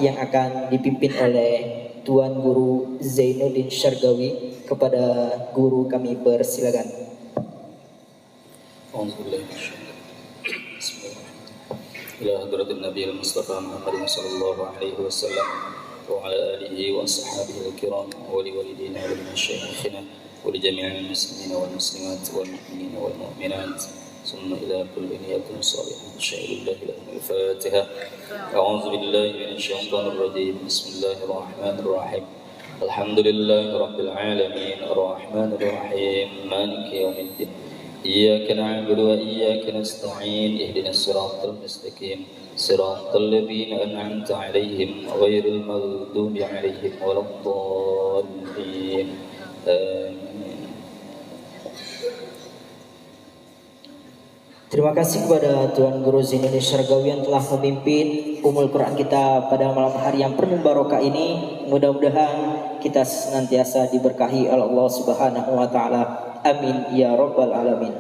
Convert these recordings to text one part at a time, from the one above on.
yang akan dipimpin oleh Tuan Guru Zainuddin Syargawi. Kepada guru kami persilakan. Ila hadratin Nabi al-Mustafa Muhammad sallallahu alaihi wasallam wa ala alihi wa ashabihi al-kiram wa li walidina wa li masyayikhina wa li jami'il muslimina wal muslimat wal mu'minina wal mu'minat summa ila kulli niyatin salihah syai'illahi lahum al-Fatiha. A'udzu billahi minasy syaithanir rajim. Bismillahirrahmanirrahim. Alhamdulillahi rabbil alamin arrahmanir rahim maliki yaumiddin. إياك نعبد وإياك نستعين اهدنا الصراط المستقيم صراط الذين أنعمت عليهم غير المغضوب عليهم ولا الضالين آمين. Terima kasih kepada Tuan Guru Zainuddin Syargawi yang telah memimpin Umul Quran kita pada malam hari yang penuh barokah ini. Mudah-mudahan kita senantiasa diberkahi oleh Allah Subhanahu wa taala. Amin ya rabbal alamin.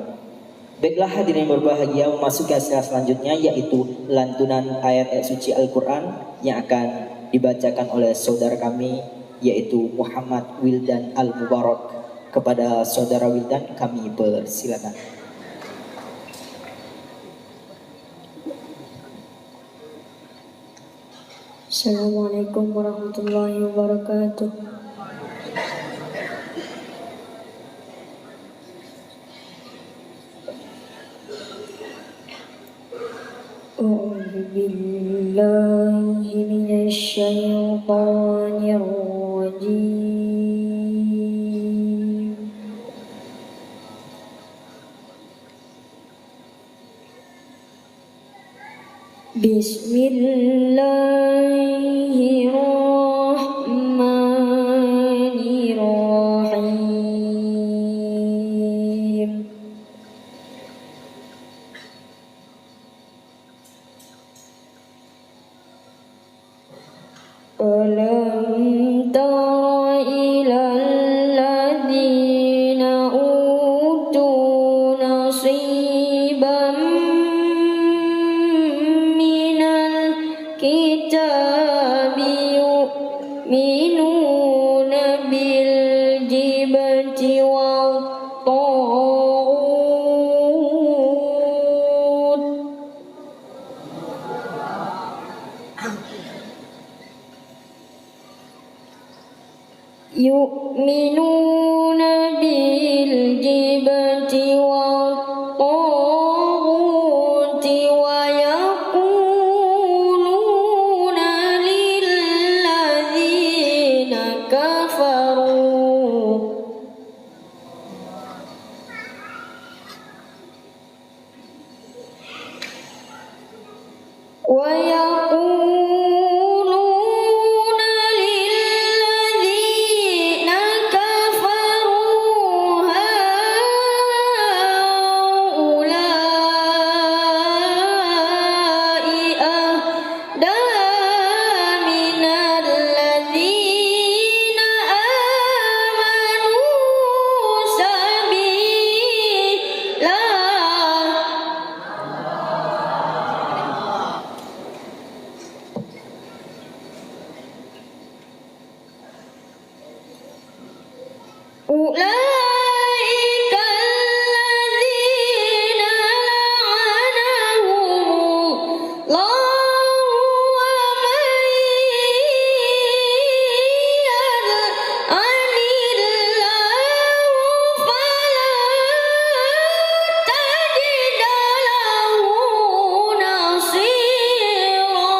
Baiklah hadirin berbahagia, memasuki acara selanjutnya yaitu lantunan ayat-ayat suci Al-Quran yang akan dibacakan oleh saudara kami yaitu Muhammad Wildan Al-Mubarak. Kepada saudara Wildan kami persilakan. Assalamualaikum warahmatullahi wabarakatuh. أعوذ بالله من الشيطان الرجيم. بسم الله الرحمن الرحيم. ألم تر إلى الذين أوتوا نصيبا من الكتاب يؤمنون بالجبت والطاغوت يؤمنون بالجبت والطاغوت ويقولون للذين كفروا أولئك الذين لعنهم الله ومن يلعن الله فلا تجد له نصيرا.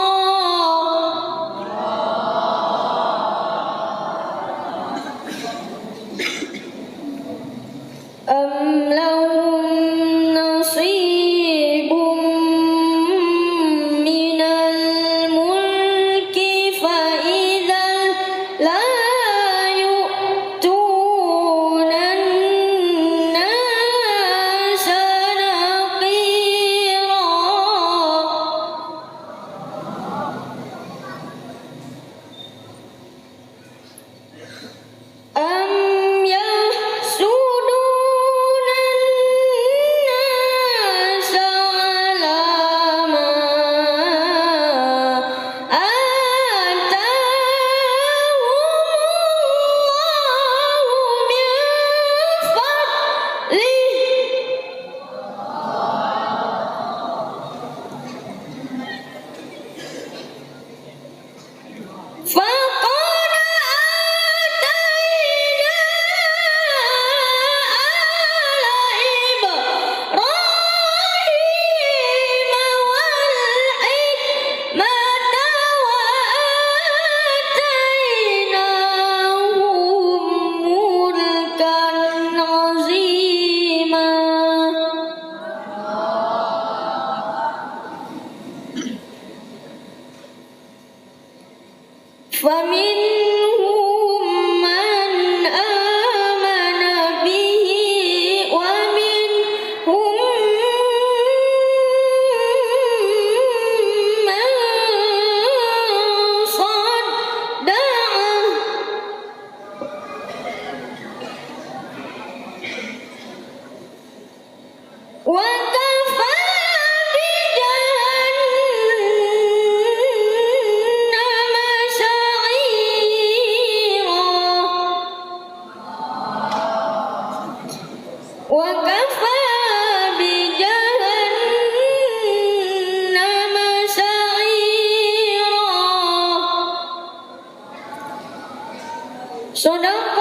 فمنهم من آمن به ومنهم من صد عنه وكفى بجهنم سعيرا وكفى بجهنم سعيرا صدق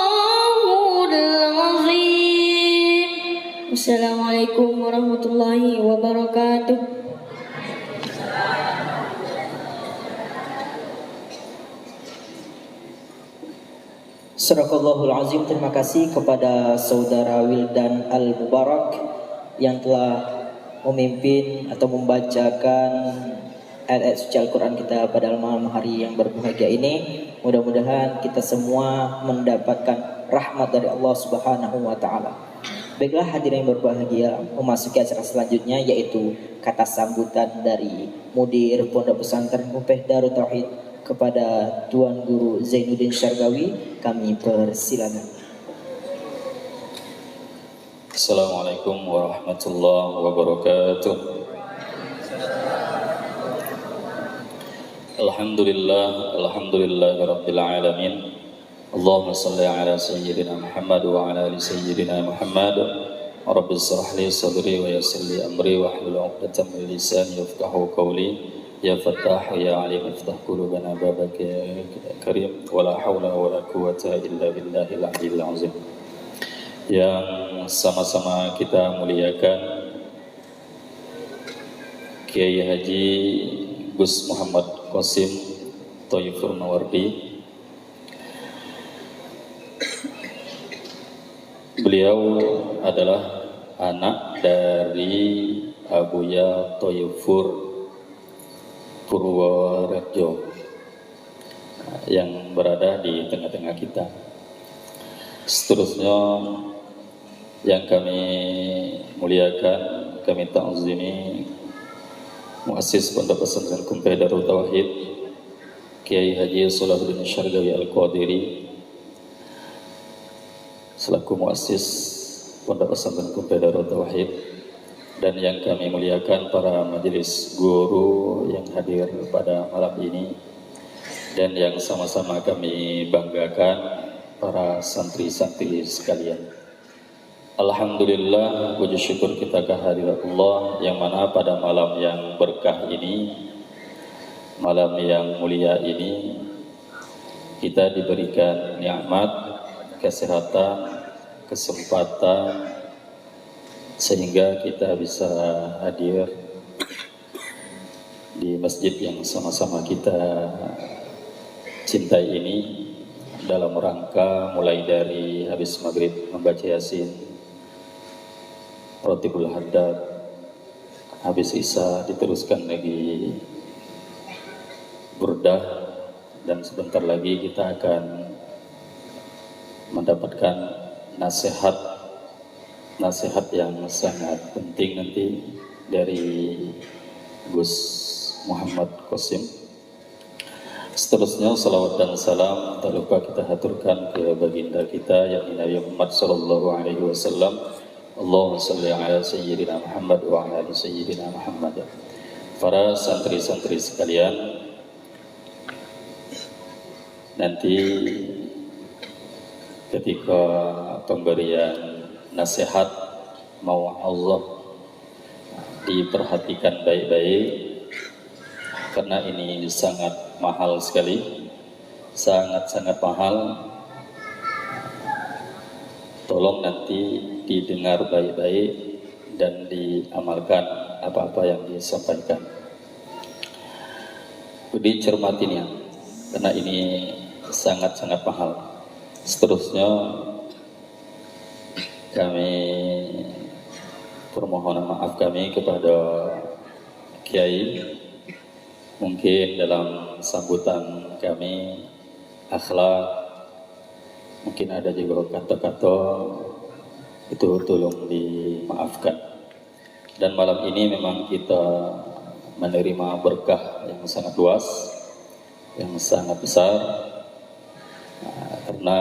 الله العظيم. Assalamualaikum warahmatullahi wabarakatuh. Sadaqallahul Azim. Terima kasih kepada Saudara Wildan Al-Mubarak yang telah memimpin atau membacakan ayat suci Al-Quran kita pada malam hari yang berbahagia ini. Mudah-mudahan kita semua mendapatkan rahmat dari Allah Subhanahu wa Ta'ala. Baiklah hadirin yang berbahagia, memasuki acara selanjutnya yaitu kata sambutan dari Mudir Pondok Pesantren Mupeh Darut Tauhid kepada Tuan Guru Zainuddin Syargawi. Kami persilakan. Assalamualaikum warahmatullahi wabarakatuh. Alhamdulillah rabbil alamin. Allahumma salli ala sayyidina Muhammad wa ala ali sayyidina Muhammad. Rabbi shrah li sadri wa yassir li amri wa hlul 'uqdatam min lisani yafqahu qawli. Ya Fattah ya Alim iftah qulubana babaka ya Karim wa la haula wa la quwwata illa billahil aliyyil azim. Yang sama-sama kita muliakan Kiai Haji Gus Muhammad Qasim Thoyifur Mawardi. Beliau adalah anak dari Abuya Thoyifur Purworejo yang berada di tengah-tengah kita. Seterusnya yang kami muliakan, kami ta'zimi muassis Pondok Pesantren Mupeh Darut Tauhid Kiai Haji Salahuddin Syargawi Al-Qadiri selaku muassis Pondok Pesantren Mupeh Darut Tauhid, dan yang kami muliakan para majelis guru yang hadir pada malam ini, dan yang sama-sama kami banggakan para santri-santri sekalian. Alhamdulillah, puji syukur kita kehadirat Allah yang mana pada malam yang berkah ini, malam yang mulia ini, kita diberikan nikmat, kesehatan, kesempatan, sehingga kita bisa hadir di masjid yang sama-sama kita cintai ini dalam rangka mulai dari habis maghrib membaca Yasin, Rotibul Haddad, habis Isya diteruskan lagi Burdah, dan sebentar lagi kita akan mendapatkan nasihat yang sangat penting nanti dari Gus Muhammad Qasim. Seterusnya salawat dan salam tak lupa kita haturkan ke baginda kita yakni Nabi Muhammad sallallahu alaihi wasallam. Allahumma shalli ala sayyidina Muhammad wa ala ali sayyidina Muhammad. Para santri-santri sekalian, nanti ketika pemberian nasihat mau Allah diperhatikan baik-baik, karena ini sangat mahal sekali, sangat-sangat mahal. Tolong nanti didengar baik-baik dan diamalkan apa-apa yang disampaikan. Dicermatinya, karena ini sangat-sangat mahal. Seterusnya kami permohonan maaf kami kepada Kiai Mungkin dalam sambutan kami akhlak, mungkin ada juga kata-kata itu tolong dimaafkan. Dan malam ini memang kita menerima berkah yang sangat luas, yang sangat besar, karena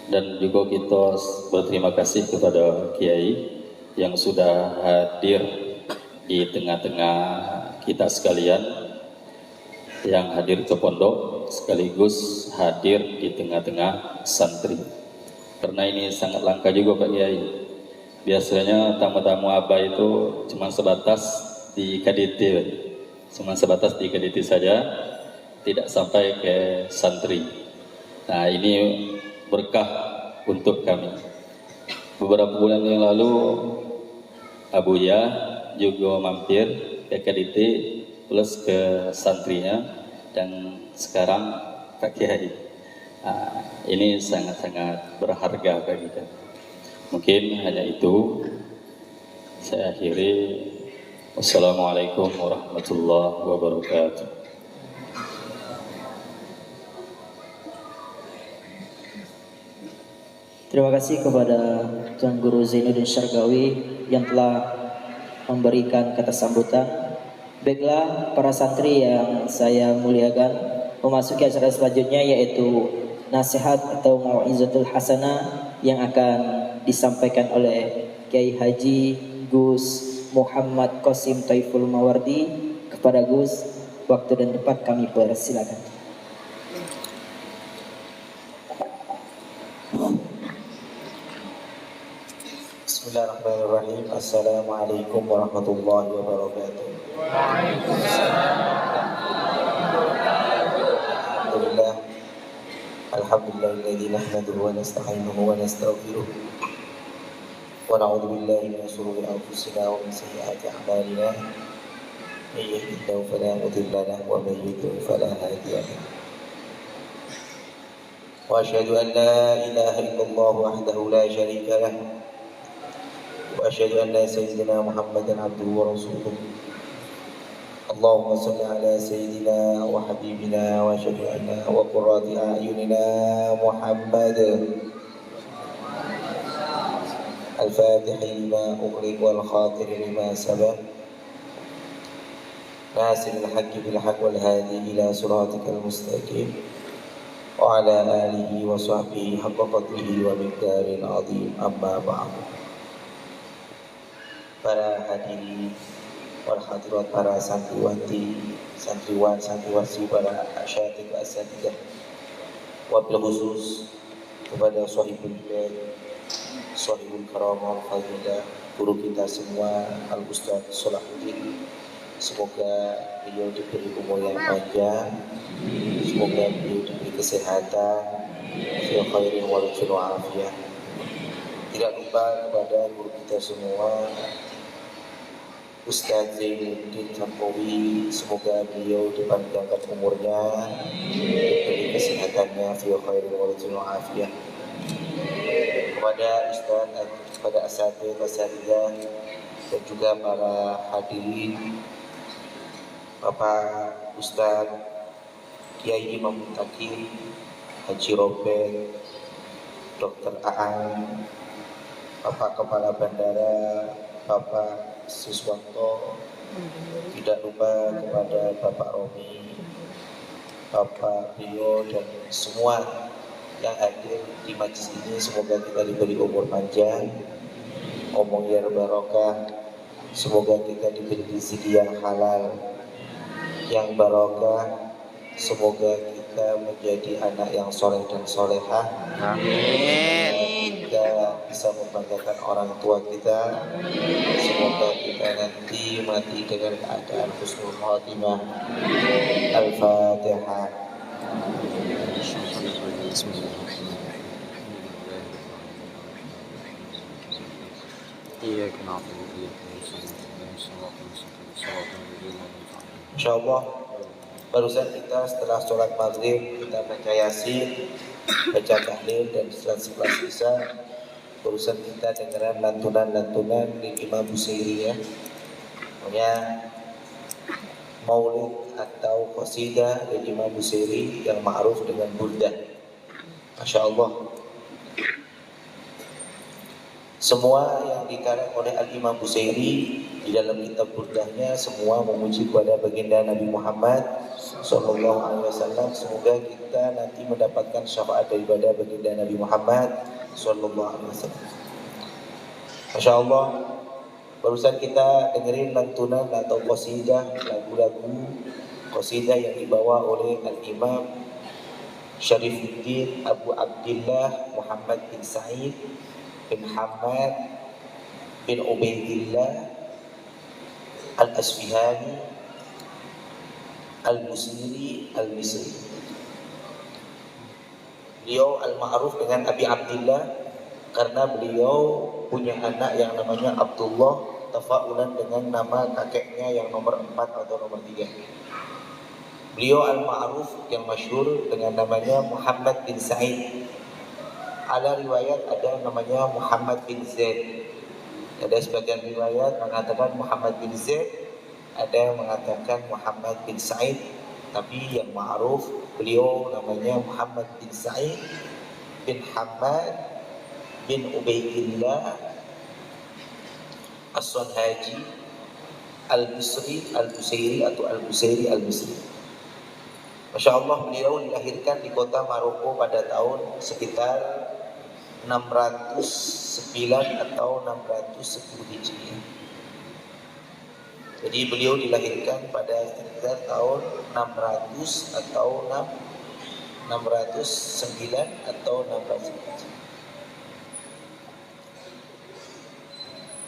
dan juga kita berterima kasih kepada Kiai yang sudah hadir di tengah-tengah kita sekalian, yang hadir ke pondok sekaligus hadir di tengah-tengah santri. Karena ini sangat langka juga Pak Kiai. Biasanya tamu-tamu Abah itu cuma sebatas di KDT, cuma sebatas di KDT saja, tidak sampai ke santri. Nah, ini berkah untuk kami. Beberapa bulan yang lalu Abu Ya juga mampir ke KDT plus ke santrinya, dan sekarang Pak Kiai. Ini sangat-sangat berharga bagi kita. Mungkin hanya itu. Saya akhiri. Wassalamualaikum warahmatullahi wabarakatuh. Terima kasih kepada Tuan Guru Zainuddin Syargawi yang telah memberikan kata sambutan. Baiklah para santri yang saya muliakan, memasuki acara selanjutnya yaitu nasihat atau mau'izatul hasanah yang akan disampaikan oleh Kiai Haji Gus Muhammad Qasim Taiful Mawardi. Kepada Gus, waktu dan tempat kami persilakan. Bismillahirrahmanirrahim. Assalamualaikum warahmatullahi wabarakatuh. Alhamdulillah. Alhamdulillahilladzi nahmaduhu wa nasta'inuhu wa nastaghfiruh. Wa na'udzu billahi min shururi anfusina wa min sayyiati a'malina. May yahdihillahu fala mudilla lahu wa may yudlil fala hadiya lahu. Wa asyhadu an la ilaha illallah wahdahu la syarika lahu. وأشهد أن سيدنا محمدا عبده ورسوله. اللهم صل على سيدنا وحبيبنا وشفيعنا وقرة أعيننا محمد الفاتح لما أغلق والخاطر لما سبق ناصر الحق بالحق والهادي إلى صراطك المستقيم وعلى آله وصحبه حق قدره ومقدار عظيم. أما بعد. Para hadirin wal hadirat, para santriwati, santriwan, santriwati, para asyatid asatidah, wabil khusus kepada sahibul bilad, sahibul karamah fadilah, guru kita semua Al-Ustaz Salahuddin. Semoga beliau diberi umur yang panjang, semoga beliau diberi kesehatan, fi khairin wa afiyah. Tidak lupa kepada guru kita semua Ustaz Zainuddin Syargawi, semoga beliau dipanjangkan umurnya, diberi kesehatannya, fi khairin wa afiyah. Kepada Ustaz, kepada asatidzah dan juga para hadirin, Bapak Ustaz Kiai Imam Mutakir, Haji Robert, Dr. Aan, Bapak Kepala Bandara, Bapak Siswanto, tidak lupa kepada Bapak Romi, Bapak Bio, dan semua yang hadir di majlis ini. Semoga kita diberi umur panjang, omong yang barokah. Semoga kita diberi rezeki yang halal, yang barokah. Semoga kita menjadi anak yang soleh dan solehah. Amin. Kita bisa membanggakan orang tua kita. Semoga kita nanti mati dengan keadaan husnul khatimah. Al-Fatihah. Insyaallah barusan kita setelah sholat maghrib kita baca yasin, baca tahlil, dan setelah 11 isya barusan kita dengaran lantunan-lantunan di Imam Busairi ya. Pokoknya maulid atau qasidah dari Imam Busiri yang ma'ruf dengan burdah. Masya Allah. Semua yang dikarang oleh Al-Imam Busiri di dalam kitab burdahnya semua memuji kepada baginda Nabi Muhammad Sallallahu Alaihi Wasallam. Semoga kita nanti mendapatkan syafaat daripada baginda Nabi Muhammad Sallallahu Alaihi Wasallam. Masya Allah. Barusan kita dengerin lantunan atau qasidah, lagu-lagu qasidah yang dibawa oleh Al-Imam Syarifuddin Abu Abdillah Muhammad bin Sa'id bin Hamad bin Ubaidillah Al-Asfihani Al-Busiri Al-Misri. Beliau al-ma'ruf dengan Abi Abdillah karena beliau punya anak yang namanya Abdullah, tafaulan dengan nama kakeknya yang nomor 4 atau nomor 3. Beliau al-ma'ruf yang masyhur dengan namanya Muhammad bin Sa'id. Ada riwayat ada namanya Muhammad bin Zaid. Ada sebagian riwayat mengatakan Muhammad bin Zaid, ada yang mengatakan Muhammad bin Sa'id. Tapi yang ma'ruf beliau namanya Muhammad bin Sa'id bin Hamad bin Ubaidillah As-Sunhaji Al-Misri Al-Busairi atau Al-Busairi Al-Misri. Masya Allah, beliau dilahirkan di kota Maroko pada tahun sekitar 609 atau 610 Hijriah. Jadi beliau dilahirkan pada sekitar tahun 600 atau 609 atau 610.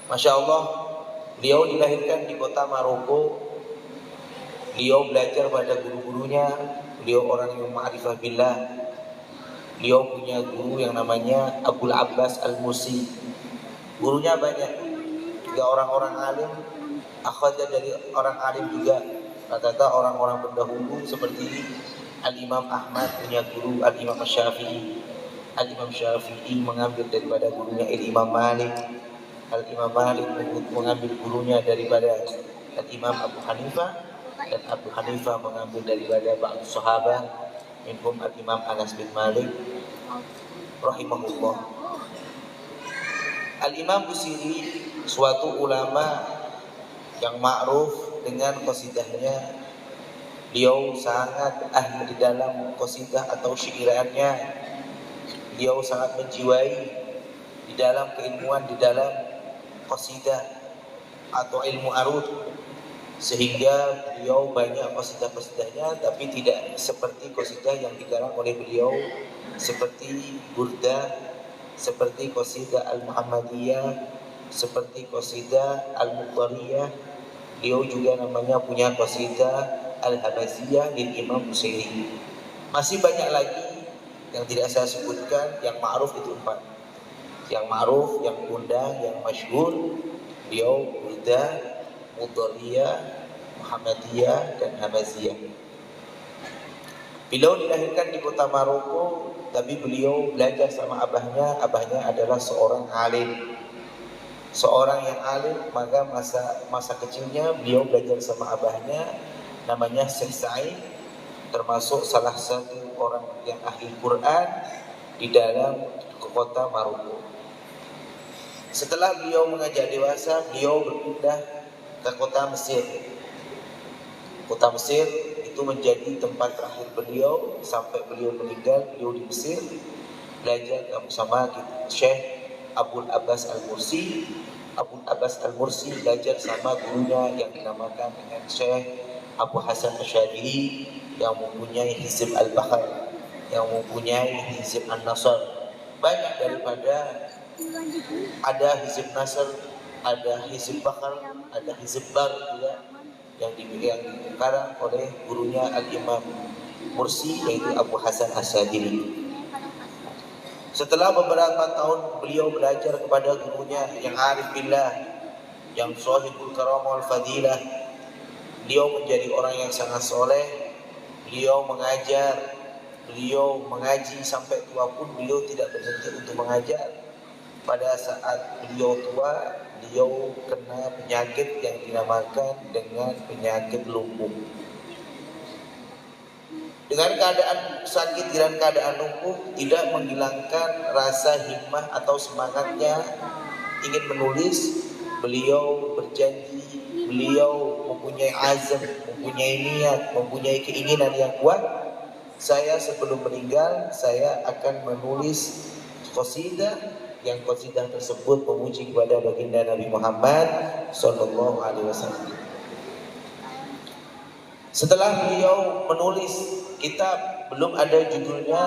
Masya Allah, beliau dilahirkan di kota Maroko. Beliau belajar pada guru-gurunya. Beliau orang yang ma'rifah billah. Beliau punya guru yang namanya Abul Abbas Al-Mursi. Gurunya banyak, juga orang-orang alim, akhadnya dari orang alim juga. Rata-rata orang-orang pendahulu seperti Al-Imam Ahmad punya guru Al-Imam Syafi'i. Al-Imam Syafi'i mengambil daripada gurunya Al-Imam Malik. Al-Imam Malik mengambil gurunya daripada Al-Imam Abu Hanifah, dan Abu Hanifah mengambil daripada ba'd sahabat minhum Al-Imam Anas bin Malik rahimahullah. Al-Imam Busiri suatu ulama yang ma'ruf dengan qasidahnya. Beliau sangat ahli di dalam qasidah atau syairannya. Beliau sangat menjiwai di dalam keilmuan di dalam qasidah atau ilmu arud, sehingga beliau banyak qasidah-qasidahnya, tapi tidak seperti qasidah yang dikarang oleh beliau seperti burdah, seperti qasidah al-Muhammadiyah, seperti qasidah al-Muqtariyah. Beliau juga namanya punya qasidah al-Habasiyah lil Imam Busiri. Masih banyak lagi yang tidak saya sebutkan. Yang ma'ruf itu 4. Yang ma'ruf, yang kundang, yang masyhur, beliau burdah, Muqtariyah, Muhammadiyah, dan Habasiyah. Beliau dilahirkan di kota Maroko, tapi beliau belajar sama abahnya. Abahnya adalah seorang alim, seorang yang alim. Maka masa kecilnya beliau belajar sama abahnya, namanya Syekh Sa'id, termasuk salah satu orang yang ahli Quran di dalam kota Maroko. Setelah beliau mengajar dewasa, beliau berpindah ke kota Mesir. Kota Mesir itu menjadi tempat terakhir beliau sampai beliau meninggal. Beliau di Mesir belajar bersama Syekh Abul Abbas Al-Mursi. Abul Abbas Al-Mursi belajar sama gurunya yang dinamakan dengan Syekh Abu Hasan Asyadili, yang mempunyai Hizb Al-Bahr, yang mempunyai Hizb An-Nasr. Banyak daripada ada Hizb Nasr, ada Hizb Bahr, ada Hizb Bar juga yang dikarang oleh gurunya Al-Imam Mursi, yaitu Abu Hasan Asyadili. Setelah beberapa tahun beliau belajar kepada gurunya yang arif billah, yang sahibul karamah wal fadilah. Beliau menjadi orang yang sangat soleh. Beliau mengajar, beliau mengaji sampai tua pun beliau tidak berhenti untuk mengajar. Pada saat beliau tua, beliau kena penyakit yang dinamakan dengan penyakit lumpuh. Dengan keadaan sakit, dengan keadaan lumpuh, tidak menghilangkan rasa himmah atau semangatnya ingin menulis. Beliau berjanji, beliau mempunyai azam, mempunyai niat, mempunyai keinginan yang kuat. Saya sebelum meninggal, saya akan menulis qasidah, yang qasidah tersebut memuji kepada baginda Nabi Muhammad sallallahu alaihi wasallam. Setelah beliau menulis kitab, belum ada judulnya,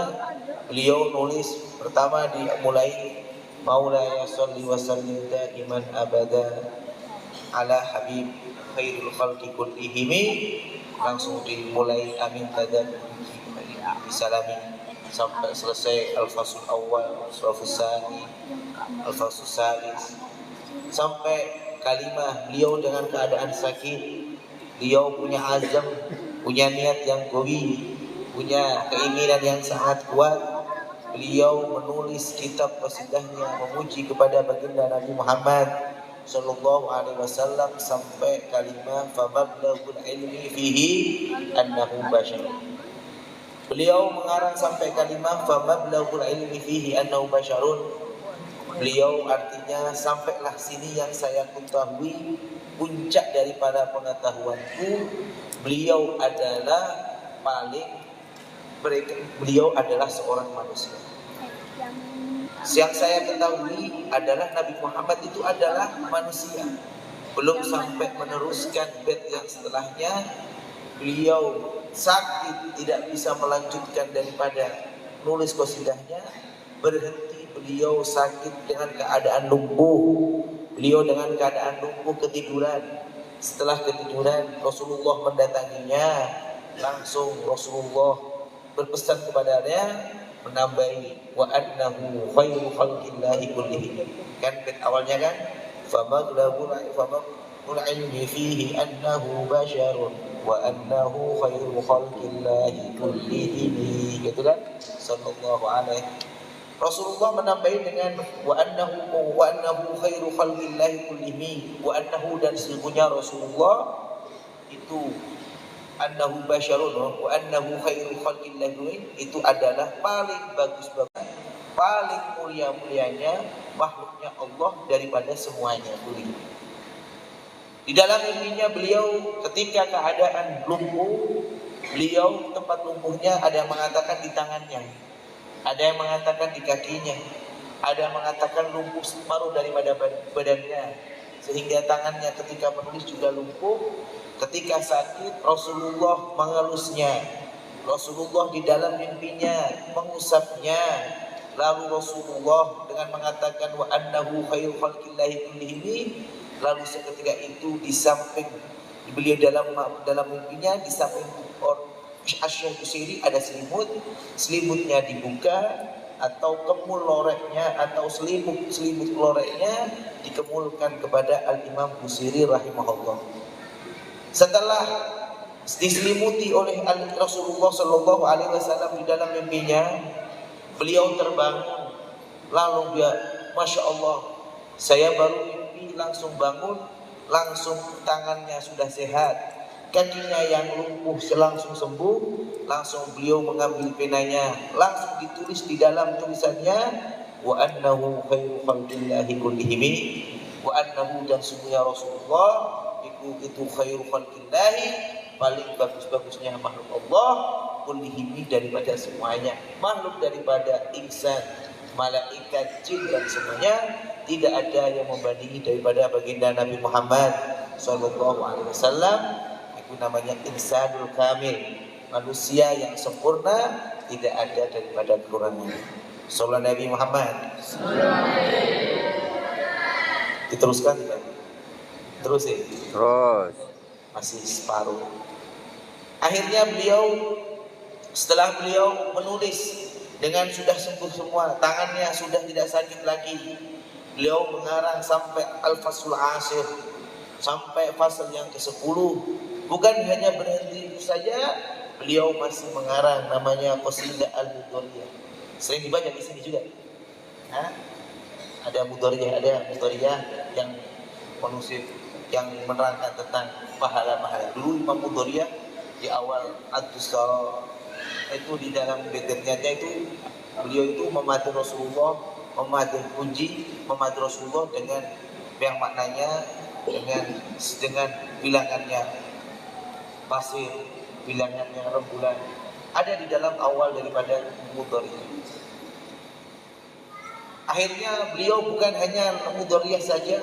beliau nulis pertama dimulai Maulaya sholli wa sallim daiman abada ala habib khairul khalqi kullihim, langsung dimulai amin tadab bisalami sampai selesai al-fasul awal, al-fasul sani, al-fasul salis, sampai kalimah beliau dengan keadaan sakit. Beliau punya azam, punya niat yang qawi, punya keinginan yang sangat kuat. Beliau menulis kitab qasidahnya memuji kepada baginda Nabi Muhammad sallallahu alaihi wasallam sampai kalimah famablaghul ilmi fihi annahu bashar. Beliau mengarang sampai kalimah famablaghul ilmi fihi annahu basyarun. Beliau artinya sampailah sini yang saya ketahui, puncak daripada pengetahuanku, beliau adalah beliau adalah seorang manusia. Yang saya ketahui adalah Nabi Muhammad itu adalah manusia. Belum sampai meneruskan bait yang setelahnya, beliau sakit tidak bisa melanjutkan daripada nulis qasidahnya, berhenti. Beliau sakit dengan keadaan lumpuh. Beliau dengan keadaan lumpuh ketiduran. Setelah ketiduran, Rasulullah mendatanginya. Langsung Rasulullah berpesan kepadanya, menambahi wa annahu khairu khalqillahi kullihim. Kan bait awalnya kan famaghlabul ilmi fihi annahu basyarun wa annahu khairu khalqillahi kullihim, gitu kan, sallallahu alaihi. Rasulullah menambahi dengan wa annahu khairu khalqillahi kullihim, wa annahu, dan sesungguhnya Rasulullah itu annahu basyarun wa annahu khairu khalqillahi, itu adalah paling bagus-bagus, paling mulia-mulianya makhluknya Allah daripada semuanya. Di dalam mimpinya beliau ketika keadaan lumpuh, beliau tempat lumpuhnya ada yang mengatakan di tangannya, ada yang mengatakan di kakinya, ada yang mengatakan lumpuh separuh daripada badannya, sehingga tangannya ketika menulis juga lumpuh. Ketika sakit, Rasulullah mengelusnya. Rasulullah di dalam mimpinya mengusapnya. Lalu Rasulullah dengan mengatakan wa annahu khairu khalqillahi kullihim, lalu seketika itu di samping beliau dalam mimpinya, di samping Asy'ar Busairi ada selimut, selimutnya dibuka atau kemul loreknya atau selimut loreknya dikemulkan kepada Al-Imam Busairi rahimahullah. Setelah diselimuti oleh Rasulullah sallallahu alaihi wasallam di dalam mimpinya, beliau terbangun. Lalu dia, Masya Allah, saya baru mimpi langsung bangun, langsung tangannya sudah sehat, kakinya yang lumpuh langsung sembuh. Langsung beliau mengambil penanya, langsung ditulis di dalam tulisannya wa annahu khairu khalqillahi kullihim, wa annahu, dan sungguhnya Rasulullah itu khairu khalqillahi, paling bagus-bagusnya makhluk Allah, kullihim, daripada semuanya makhluk, daripada insan, malaikat, jin, dan semuanya. Tidak ada yang membandingi daripada baginda Nabi Muhammad sallallahu alaihi wasallam. Itu namanya insanul kamil, manusia yang sempurna, tidak ada daripada kekurangan. Sallallahu Nabi Muhammad. Diteruskan tidak? Terus ya? Terus. Masih separuh. Akhirnya setelah beliau menulis dengan sudah sembuh semua, tangannya sudah tidak sakit lagi, beliau mengarang sampai al-fasul ashir, sampai fasal yang ke-10. Bukan hanya berhenti saja, beliau masih mengarang namanya Qasidah Al-Mudhariyah. Sering dibaca di sini juga. Ada Mudhariyah, yang manusia yang menerangkan tentang pahala-pahala. Dulu Imam Mudoriyah di awal Ad-Dusara itu di dalam beitnya itu beliau itu memadu Rasulullah, memadu puji, memadu Rasulullah dengan yang maknanya dengan bilangannya pasir, bilangannya rembulan ada di dalam awal daripada Mudoriyah. Akhirnya beliau bukan hanya Mudoriyah saja,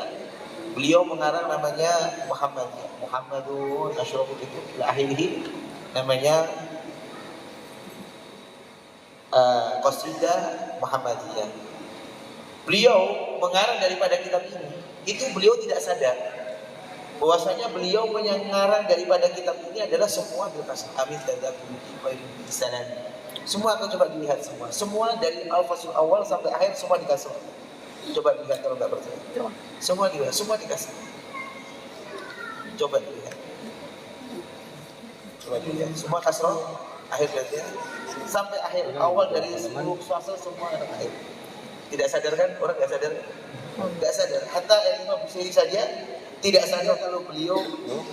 beliau mengarang namanya Muhammadun Asyraful itu akhirnya namanya Qasidah Muhammadiyah. Beliau mengarang daripada kitab ini, itu beliau tidak sadar bahwasanya beliau mengarang daripada kitab ini adalah semua berkas amin dan sanan. Semua akan coba dilihat semua dari al-fasul awal sampai akhir semua dikasih. Coba dilihat kalau nggak percaya. Semua dilihat, semua dikasih. Coba dilihat. Semua kasroh akhir berarti sampai akhir awal dari 10 fasal semua ada akhir. Tidak sadar kan? Orang nggak sadar? Nggak sadar. Hatta Imam Busiri saja tidak sadar kalau beliau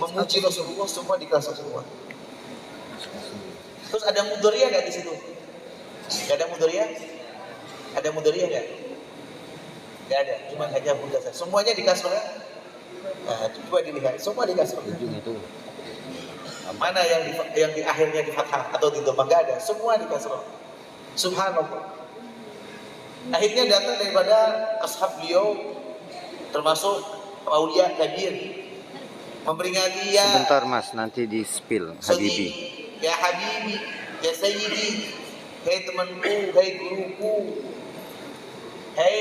memuji Rasulullah semua dikasih semua. Terus ada Mudoriyah nggak di situ? Nggak ada Mudoriyah? Ada Mudoriyah nggak? Nggak ada. Cuma hanya Budasa. Semuanya dikasih kan? Nah, coba dilihat. Semua dikasih. Mana yang di akhirnya di fathah atau di dhamma? Nggak ada. Semua dikasih. Subhanallah. Akhirnya datang daripada ashab beliau termasuk Aulia Kabir memperingati ya sebentar Mas, nanti di spill Habibi. Ya Habibi, ya Sayyidi, hei temanku, hei guruku, hei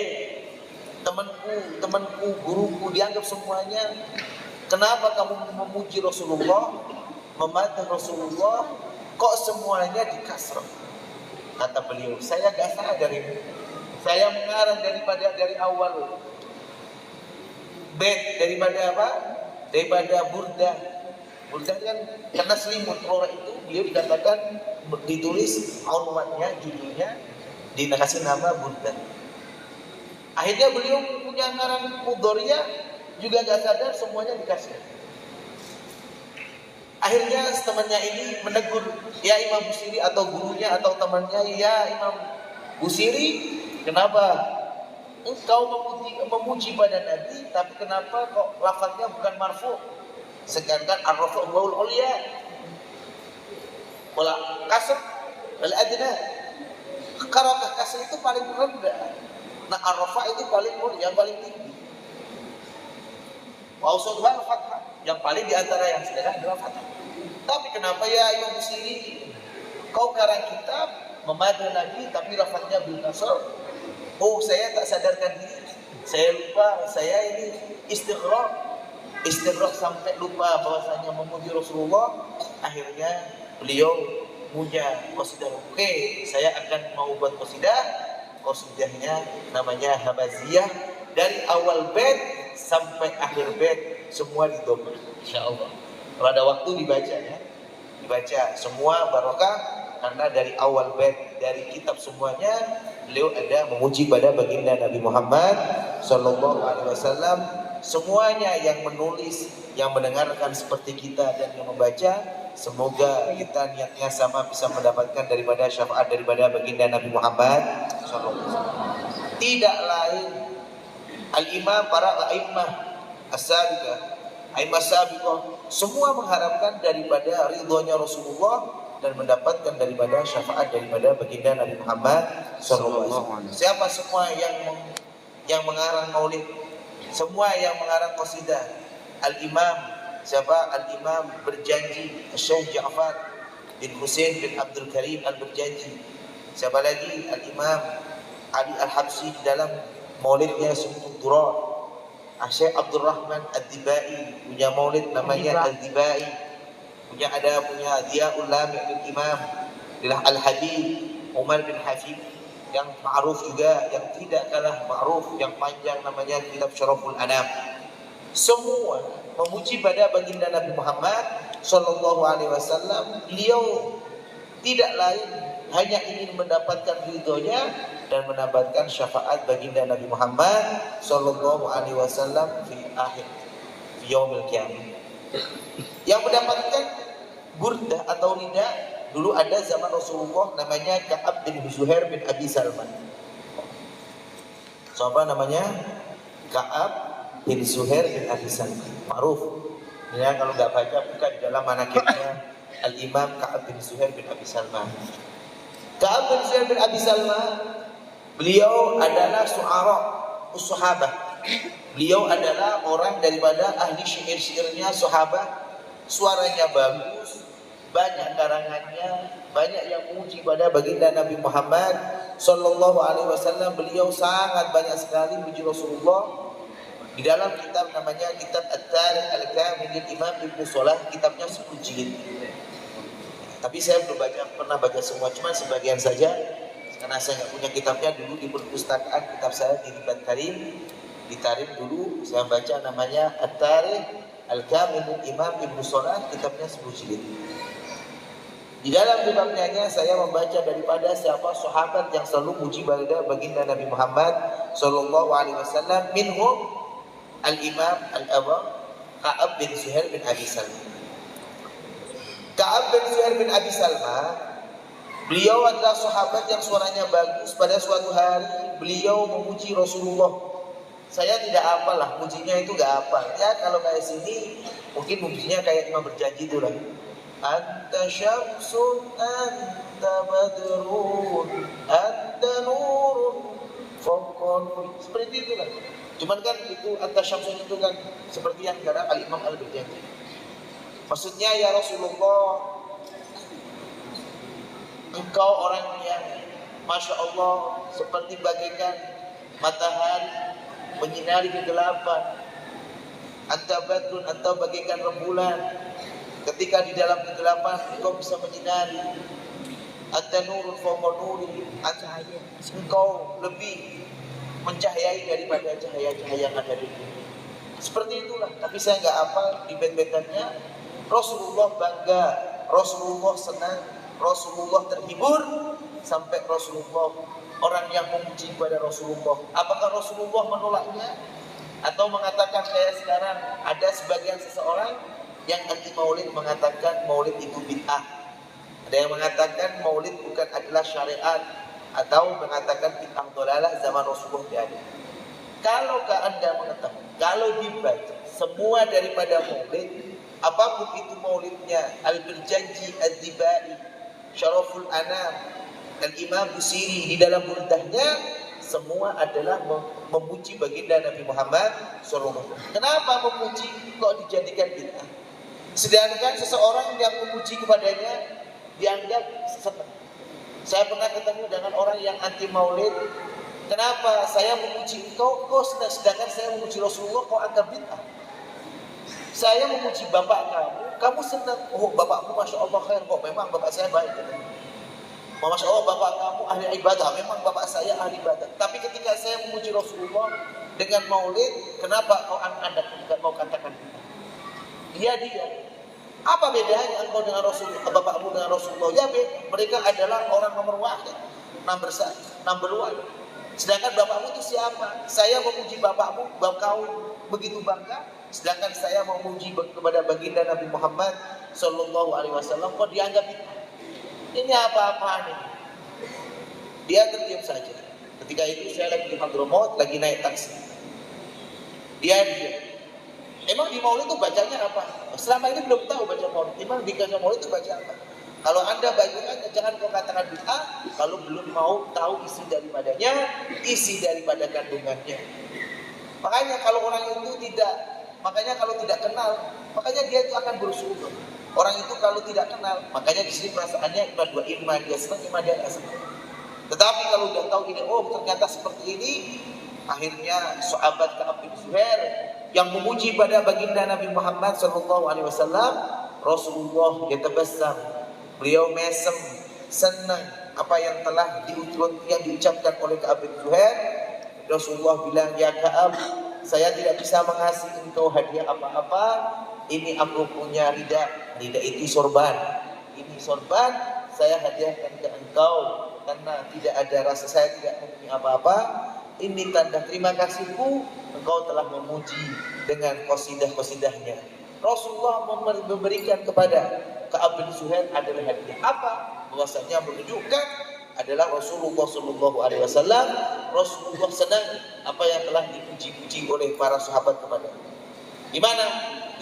temanku, guruku, dianggap semuanya. Kenapa kamu memuji Rasulullah, memantah Rasulullah, kok semuanya dikasrah? Kata beliau, saya gak sadar ini. Saya mengarang dari awal bait daripada apa? Daripada burdah. Burdah kan karena selimut orang itu beliau dikatakan ditulis unwannya, judulnya dikasih nama burdah. Akhirnya beliau punya ngarang Mudoriyah juga gak sadar semuanya dikasih. Akhirnya temannya ini menegur, ya Imam Busiri atau gurunya atau temannya, ya Imam Busiri, kenapa engkau memuji pada Nabi, tapi kenapa kok lafaznya bukan marfu? Sedangkan ar-rafu' wal ulya wala kasr wal adna. Harakah kasr itu paling rendah. Nah ar-rafa' itu paling mulia, yang paling tinggi. Wa usudha al-fathah, yang paling di antara yang sederhana adalah fathah. Tapi kenapa ya Imam Busiri kau karang kitab memadu Nabi tapi lafaznya bil kasr? Oh, saya tak sadarkan diri. Saya lupa, saya ini istighraq sampai lupa bahwasanya memuji Rasulullah. Akhirnya beliau punya qasidah. Oke, saya akan mau buat qasidah. Qasidahnya namanya Hamaziyah, dari awal bait sampai akhir bait semua didobel. Insyaallah. Kalau ada waktu dibaca ya. Dibaca semua barokah karena dari awal bait dari kitab semuanya beliau ada memuji pada baginda Nabi Muhammad sallallahu alaihi wasallam. Semuanya yang menulis, yang mendengarkan seperti kita dan yang membaca, semoga kita niatnya sama bisa mendapatkan daripada syafaat daripada baginda Nabi Muhammad sallallahu alaihi wasallam. Tidak lain al-imam para a'immah as-sabiqah, a'immah sabiqah semua mengharapkan daripada ridhonya Rasulullah dan mendapatkan daripada syafaat daripada baginda Nabi Muhammad sallallahu alaihi wasallam. Siapa semua yang mengarang maulid, semua yang mengarang qasidah, al-imam siapa? Al-imam berjanji Syekh Ja'far bin Husain bin Abdul Karim al-Berjanji. Siapa lagi? Al-imam Ali Al-Habsyi di dalam maulidnya Sumtul Durar. Syekh Abdul Rahman Ad-Dibai punya maulid namanya Al-Dibai. Punya Diyaul Lami' al-Imam Al-Habib Umar bin Hafid yang ma'ruf juga, yang tidak kalah ma'ruf, yang panjang namanya kitab Syaraful Anam. Semua memuji pada baginda Nabi Muhammad sallallahu alaihi wasallam. Beliau tidak lain hanya ingin mendapatkan ridhonya dan mendapatkan syafaat baginda Nabi Muhammad sallallahu alaihi wasallam di akhir yaumil qiyamah. Yang mendapatkan burdah atau rida dulu ada zaman Rasulullah, namanya Ka'ab bin Zuhair bin Abi Salman. Siapa namanya? Ka'ab bin Zuhair bin Abi Salman. Ma'ruf. Ya, kalau nggak baca buka di dalam manaqibnya Al-Imam Ka'ab bin Zuhair bin Abi Salman. Ka'ab bin Zuhair bin Abi Salman, beliau adalah suara sahabat. Beliau adalah orang daripada ahli syair-syairnya sahabat. Suaranya bagus, banyak karangannya, banyak yang memuji pada baginda Nabi Muhammad sallallahu alaihi wasallam. Beliau sangat banyak sekali memuji Rasulullah. Di dalam kitab namanya kitab At-Tarikh Al-Kamil Imam Ibnu Salah, kitabnya 10 jilid. Tapi saya belum pernah baca semua, cuma sebagian saja karena saya nggak punya kitabnya. Dulu di perpustakaan kitab saya di Ribat Karim, di Tarim dulu saya baca namanya At-Tarikh Al-Kamil Imam Ibnu Salah, kitabnya 10 jilid. Di dalam kitabnya saya membaca daripada siapa sahabat yang selalu muji baginda Nabi Muhammad sallallahu alaihi wasallam. Minhum Al-Imam Al-Awwam Ka'ab bin Zuhair bin Abi Salman. Ka'ab bin Zuhair bin Abi Salman, beliau adalah sahabat yang suaranya bagus. Pada suatu hari beliau memuji Rasulullah. Saya tidak hafal lah, mujinya itu gak hafal. Ya kalau kayak sini mungkin mujinya kayak cuma berjanji itu lah. Anta syamsun, anta badrun, anta nurun, fawqan. Seperti itu lah. Cuman kan itu anta syamsun itu kan seperti yang sekarang Al-Imam Al-Berjanji. Maksudnya ya Rasulullah, engkau orang yang Masya Allah seperti bagaikan matahari menyinari kegelapan. Anta badrun, anta bagaikan rembulan. Ketika di dalam kegelapan engkau bisa menyinari. Anta nurun fawqa nuri, cahaya. Engkau lebih mencahayai daripada cahaya-cahaya yang ada di dunia. Seperti itulah. Tapi saya nggak hafal di bait-baitannya. Rasulullah bangga, Rasulullah senang, Rasulullah terhibur, sampai Rasulullah, orang yang memuji kepada Rasulullah, apakah Rasulullah menolaknya atau mengatakan kayak sekarang ada sebagian seseorang yang anti maulid mengatakan maulid itu bid'ah. Ada yang mengatakan maulid bukan adalah syariat, atau mengatakan bid'ah dhalalah zaman Rasulullah tiada. Kalau Anda mengetahui, kalau dibaca semua daripada maulid, apapun itu maulidnya, Al-Berjanji, Ad-Dibai, Syaraful Anam, dan Imam Busiri di dalam burdahnya, semua adalah memuji baginda Nabi Muhammad SAW. Kenapa memuji kok dijadikan bid'ah? Sedangkan seseorang yang memuji kepadanya dianggap senang. Saya pernah ketemu dengan orang yang anti maulid. Kenapa saya memuji engkau, kok sedangkan saya memuji Rasulullah kau anggap bid'ah? Saya memuji bapak kamu senang. Oh bapakmu Masya Allah khair, kok memang bapak saya baik. Masya Allah bapak kamu ahli ibadah, memang bapak saya ahli ibadah. Tapi ketika saya memuji Rasulullah dengan maulid, kenapa Anda tidak mau katakan bid'ah? Dia. Apa bedanya engkau dengan Rasulullah, bapakmu dengan Rasulullah? Ya mereka adalah orang nomor wahid, number one. Sedangkan bapakmu itu siapa? Saya memuji bapakmu, kau begitu bangga. Sedangkan saya memuji kepada baginda Nabi Muhammad Sallallahu Alaihi Wasallam, kok dianggap bid'ah? Ini apa-apaan ini? Dia terdiam saja. Ketika itu saya lagi di Hadramaut, lagi naik taksi. Dia diam. Emang di maulid itu bacanya apa? Selama ini belum tahu baca maulid. Emang di maulid itu baca apa? Kalau Anda bacakan, jangan kau katakan bid'ah kalau belum mau tahu isi daripadanya, isi daripada kandungannya. Makanya kalau orang itu kalau tidak kenal, makanya dia itu akan bersyukur. Orang itu kalau tidak kenal, makanya di sini perasaannya cuma dua, iman dia senang, iman dia tidak senang. Tetapi kalau sudah tahu ini, oh ternyata seperti ini, akhirnya sahabat Ka'ab bin Zuhair yang memuji pada baginda Nabi Muhammad SAW, Rasulullah yatabassam, beliau mesem, senang apa yang telah diucapkan oleh Ka'ab bin Zuhair. Rasulullah bilang, ya Ka'ab, saya tidak bisa mengasih engkau hadiah apa-apa. Ini aku punya rida itu sorban. Ini sorban saya hadiahkan ke engkau karena tidak ada rasa saya tidak mempunyai apa-apa. Ini tanda terima kasihku engkau telah memuji dengan qasidah-qasidahnya. Rasulullah memberikan kepada Ka'ab bin Zuhair adalah hadiah. Apa? Bahwasanya menunjukkan adalah Rasulullah Shallallahu Alaihi Wasallam. Rasulullah senang apa yang telah dipuji-puji oleh para sahabat kepada. Gimana?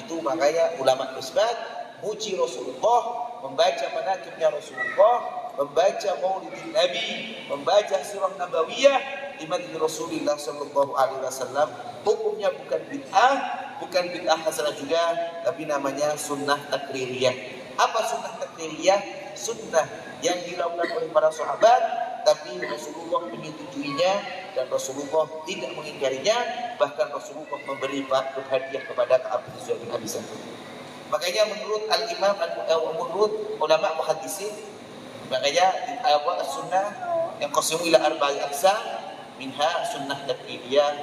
Itu makanya ulama isbat muji Rasulullah, membaca manaqibnya Rasulullah, membaca maulidin Nabi, membaca sirah nabawiyah di madhi Rasulullah Shallallahu Alaihi Wasallam. Hukumnya bukan bid'ah hasanah juga, tapi namanya sunnah takririyah. Apa sunnah takririyah? Sunnah yang dilakukan oleh para sahabat, tapi Rasulullah menyetujuinya dan Rasulullah tidak mengingkarinya. Bahkan Rasulullah memberi hadiah kepada Ka'ab bin Zuhair bin Abi Sufyan. Makanya menurut al-imam, menurut ulama muhaddisin, makanya sunnah yang qasimu ila arba'i aqsam, minha sunnah takribiyah,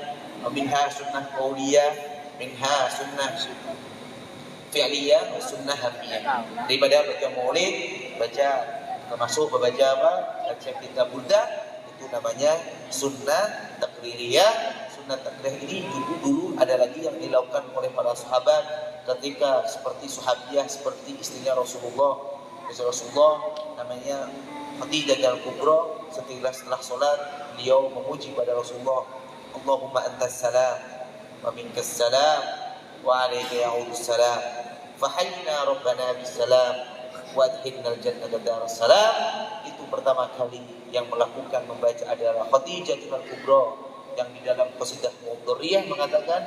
minha sunnah qauliyah, minha sunnah fi'liyah, sunnah hafiyah. Daripada baca maulid, baca termasuk membaca apa? Baca kitab burdah, itu namanya sunnah takribiyah. Sunnah takribiyah ini dulu ada lagi yang dilakukan oleh para sahabat ketika seperti sahabiah, seperti istrinya Rasulullah. Rasulullah namanya Khadijah al-Kubra, setelah sholat beliau memuji pada Rasulullah, Allahumma antas salam wa minkas salam wa alayka ya'udus salam fahayyina rabbana bis salam wa adkhilna al-jannata daras salam. Itu pertama kali yang melakukan membaca adalah Khadijah al-Kubra, yang di dalam qasidah Mudharriyah mengatakan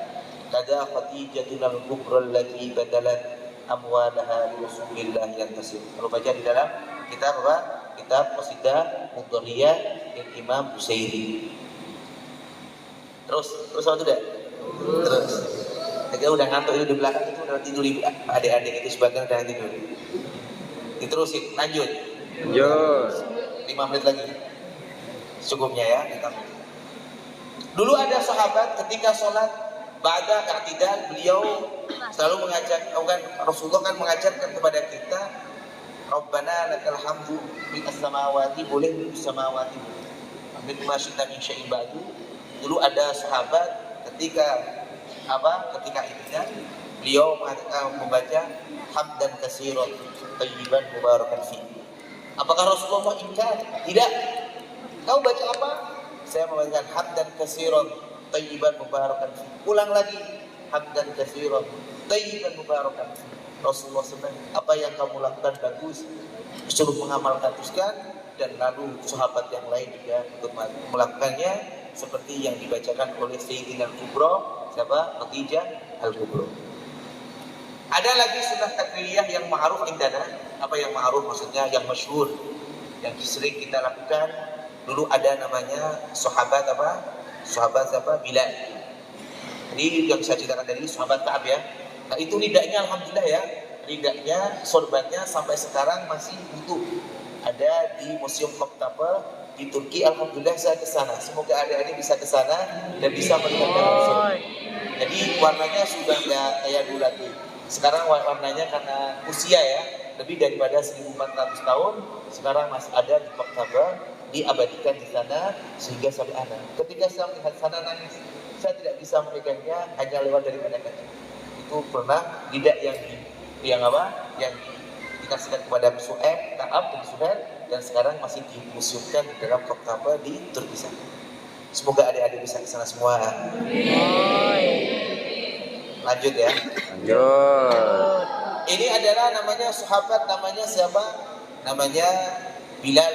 kada Khadijah al-Kubra allati badalat amwalaha li Rasulillah yantasib. Kalau baca di dalam kitab apa? Kitab qasidah Mudharriyah yang Imam Busairi. Terus apa sudah? Terus. Saya udah ngantuk itu di belakang itu udah tidur adik-adik itu sebagian udah tidur. Diterusin, lanjut. 5 menit lagi. Cukupnya ya kita. Dulu ada sahabat ketika sholat ba'da i'tidal, beliau selalu mengajak, Rasulullah kan mengajarkan kepada kita, Rabbana lakal hamdu bil samawati, boleh bil samawati min ma syi'ta min syai'in ba'du. Dulu ada sahabat ketika i'tidal, beliau membaca hamdan katsiran thayyiban mubarakan fi. Apakah Rasulullah ingkar? Tidak. Kau baca apa? Saya membaca hamdan katsiran thayyiban mubarakan fi. Ulang lagi, hamdan katsiran thayyiban mubarakan fi. Rasulullah senang apa yang kamu lakukan bagus, suruh mengamalkan teruskan. Dan lalu sahabat yang lain juga untuk melakukannya seperti yang dibacakan oleh Sayyidina Al-Kubra, siapa? Khadijah Al-Kubra. Ada lagi sunnah takriyah yang ma'ruf indana. Apa yang ma'ruf maksudnya? Yang masyhur, yang sering kita lakukan. Dulu ada namanya sahabat apa? Sahabat siapa? Bilal. Ini yang saya ceritakan tadi, sahabat Ka'ab ya. Nah itu lidahnya alhamdulillah ya, lidahnya, sorbannya sampai sekarang masih utuh. Ada di Museum Topkapi di Turki. Alhamdulillah saya ke sana. Semoga adik-adik bisa ke sana dan bisa melihatnya langsung. Jadi warnanya sudah nggak kayak dulu lagi. Sekarang warnanya karena usia ya, lebih daripada 1400 tahun. Sekarang masih ada di Topkapi, diabadikan di sana sehingga sampai anak. Ketika saya melihat sana nangis. Saya tidak bisa memegangnya, hanya lewat dari mana kaca. Itu pernah lidah yang dikasihkan kepada Ka'ab bin Zuhair, dan sekarang masih dimuseumkan di dalam Topkapi di Turki sana. Semoga adik-adik bisa ke sana semua. Lanjut ya. Lanjut. Ini adalah namanya sahabat, namanya siapa? Namanya Bilal.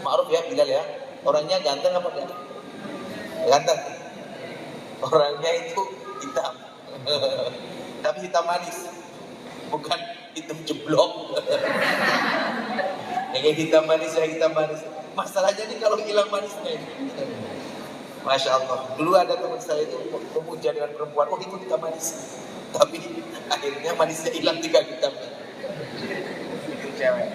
Ma'ruf ya Bilal ya. Orangnya ganteng apa enggak? Ganteng. Orangnya itu hitam. Tapi hitam manis. Bukan hitam jeblok. Yang hitam manis ya hitam manis. Masalahnya nih kalau hilang manisnya. Masya Allah. Dulu ada teman saya itu memuja dengan perempuan. Oh itu hitam manis. Tapi akhirnya manisnya hilang 3 hitam. Itu cewek.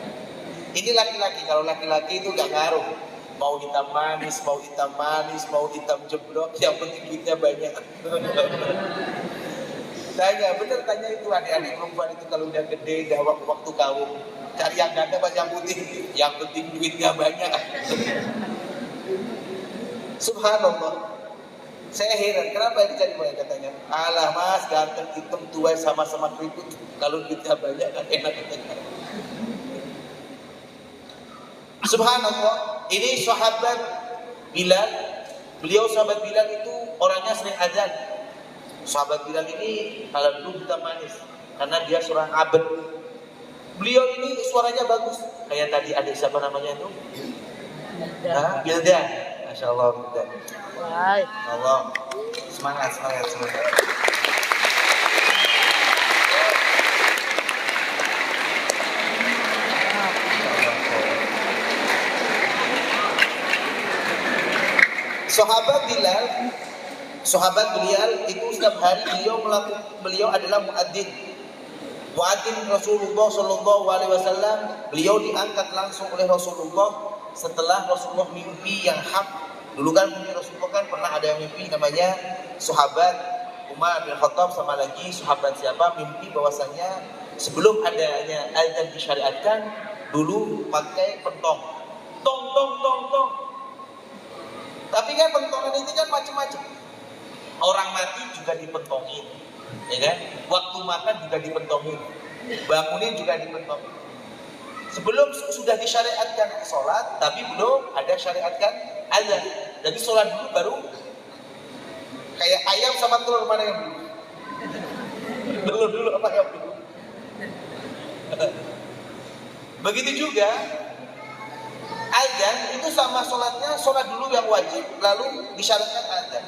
Ini laki-laki. Kalau laki-laki itu gak ngaruh. Mau hitam manis, mau hitam jeblok. Yang penting duitnya banyak. Tanya itu adik-adik perempuan itu kalau udah gede, udah waktu kawin, cari yang ganda apa yang putih, yang penting duitnya banyak. Subhanallah. Saya heran, kenapa dicari banyak katanya? Alah mas, ganteng, hitam, tua, sama-sama keriput. Kalau kita banyak kan enak katanya. Subhanallah, ini sahabat Bilal. Beliau sahabat Bilal itu orangnya sering azan. Sahabat Bilal ini kalau dulu kita manis, karena dia seorang abad. Beliau ini suaranya bagus. Kayak tadi adik siapa namanya itu? Bildan. Masya Allah, Bildan. Allah, semangat. Sahabat Bilal itu setiap hari beliau adalah muadzin Rasulullah Shallallahu Alaihi Wasallam. Beliau diangkat langsung oleh Rasulullah setelah Rasulullah mimpi yang hak. Dulu kan mimpi Rasulullah kan pernah ada yang mimpi namanya sahabat Umar bin Khattab sama lagi sahabat siapa mimpi bahwasanya sebelum adanya azan disyariatkan dulu pakai pentong, tong. Tapi kan pentongan itu kan macam-macam. Orang mati juga dipentongin, ya kan? Waktu makan juga dipentongin, bangunin juga dipentongin. Sebelum sudah disyariatkan sholat, tapi belum ada syariatkan azan. Jadi sholat dulu baru kayak ayam sama telur mana yang dulu? Dulu apa yang dulu? Begitu juga azan itu sama sholatnya, sholat dulu yang wajib, lalu disyariatkan azan.